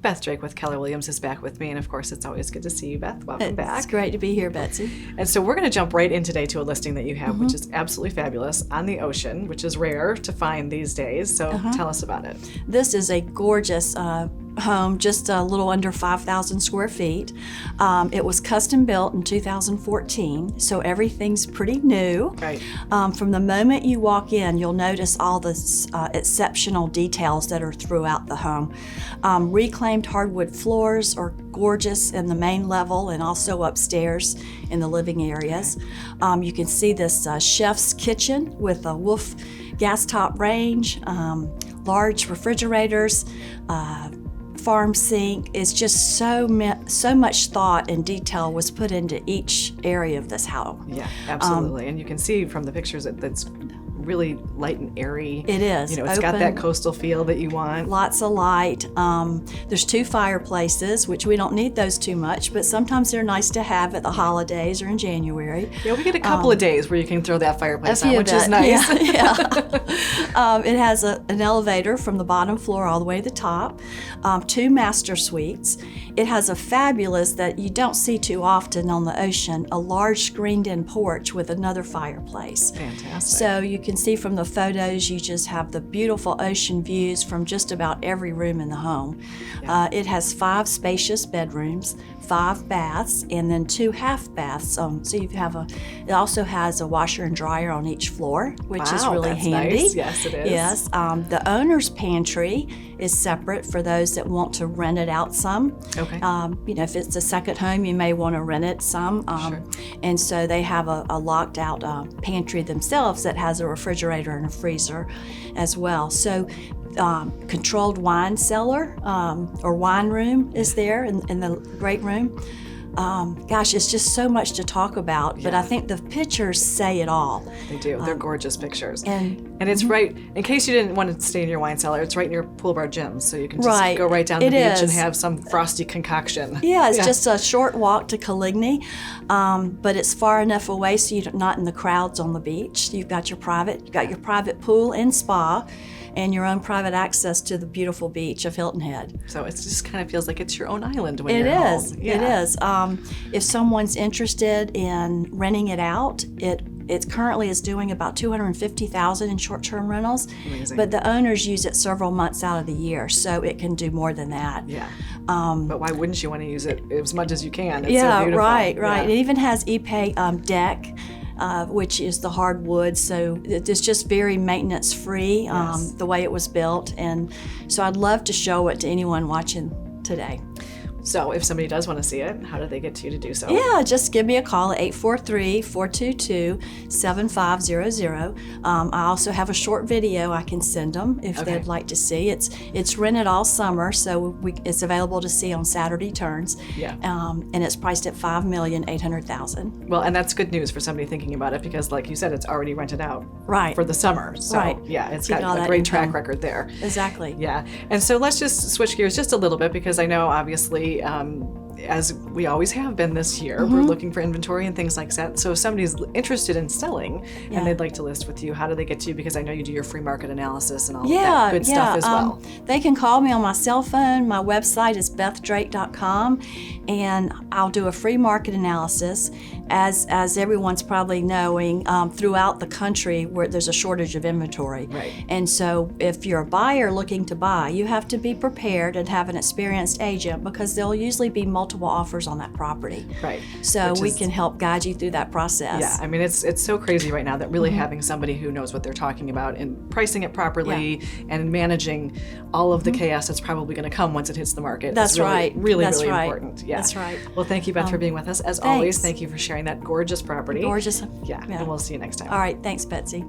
Beth Drake with Keller Williams is back with me, and of course it's always good to see you, Beth. Welcome back. It's great to be here, Betsy. And so we're going to jump right in today to a listing that you have, which is absolutely fabulous, on the ocean, which is rare to find these days. So tell us about it. This is a gorgeous home, just a little under 5,000 square feet. It was custom built in 2014, so everything's pretty new. Right. From the moment you walk in, you'll notice all the exceptional details that are throughout the home. Reclaimed hardwood floors are gorgeous in the main level and also upstairs in the living areas. You can see this chef's kitchen with a Wolf gas top range, large refrigerators, farm sink. It's just so much thought and detail was put into each area of this house. Yeah, absolutely. And you can see from the pictures that that's really light and airy. It is. You know, it's got that coastal feel that you want. Lots of light. There's 2 fireplaces, which we don't need those too much, but sometimes they're nice to have at the holidays or in January. Yeah, we get a couple of days where you can throw that fireplace on, which is nice. Yeah. It has an elevator from the bottom floor all the way to the top, 2 master suites. It has a fabulous, that you don't see too often on the ocean, a large screened-in porch with another fireplace. Fantastic. So you can see from the photos, you just have the beautiful ocean views from just about every room in the home. Yeah. It has 5 spacious bedrooms, 5 baths, and then 2 half baths. So you have it also has a washer and dryer on each floor, which is really handy. Nice. Yes, it is. Yes. The owner's pantry is separate for those that want to rent it out some. Okay. If it's a second home, you may want to rent it some. Sure. And so they have a locked out pantry themselves that has a refrigerator and a freezer as well. So controlled wine cellar or wine room is there in the great room. Gosh, it's just so much to talk about, but I think the pictures say it all. They do. They're gorgeous pictures. And it's right, in case you didn't want to stay in your wine cellar, it's right near pool bar gyms, so you can just go right down the beach and have some frosty concoction. Yeah, it's just a short walk to Coligny, but it's far enough away so you're not in the crowds on the beach. You've got your private pool and spa, and your own private access to the beautiful beach of Hilton Head. So it just kind of feels like it's your own island when you're home. Yeah. It is. If someone's interested in renting it out, it currently is doing about $250,000 in short-term rentals. Amazing. But the owners use it several months out of the year, so it can do more than that. Yeah. But why wouldn't you want to use it as much as you can? It's so beautiful. Right. It even has Ipe deck. Which is the hardwood, so it's just very maintenance free, the way it was built, and so I'd love to show it to anyone watching today. So if somebody does want to see it, how do they get to you to do so? Yeah, just give me a call at 843-422-7500. I also have a short video I can send them if they'd like to see. It's rented all summer, so it's available to see on Saturday turns. Yeah. And it's priced at $5,800,000. Well, and that's good news for somebody thinking about it, because like you said, it's already rented out for the summer. So yeah, it's got a great track record there. Exactly. Yeah. And so let's just switch gears just a little bit, because I know obviously as we always have been this year, we're looking for inventory and things like that. So if somebody's interested in selling and they'd like to list with you, how do they get to you? Because I know you do your free market analysis and all of that good stuff as well. They can call me on my cell phone. My website is bethdrake.com, and I'll do a free market analysis. As everyone's probably knowing, throughout the country where there's a shortage of inventory. Right. And so if you're a buyer looking to buy, you have to be prepared and have an experienced agent, because there'll usually be multiple offers on that property. Right. So we can help guide you through that process. Yeah, I mean, it's so crazy right now that really having somebody who knows what they're talking about and pricing it properly and managing all of the chaos that's probably going to come once it hits the market. That's really important. Yeah. That's right. Well, thank you, Beth, for being with us. As always, thank you for sharing that gorgeous property. Gorgeous. Yeah, and we'll see you next time. All right, thanks, Betsy.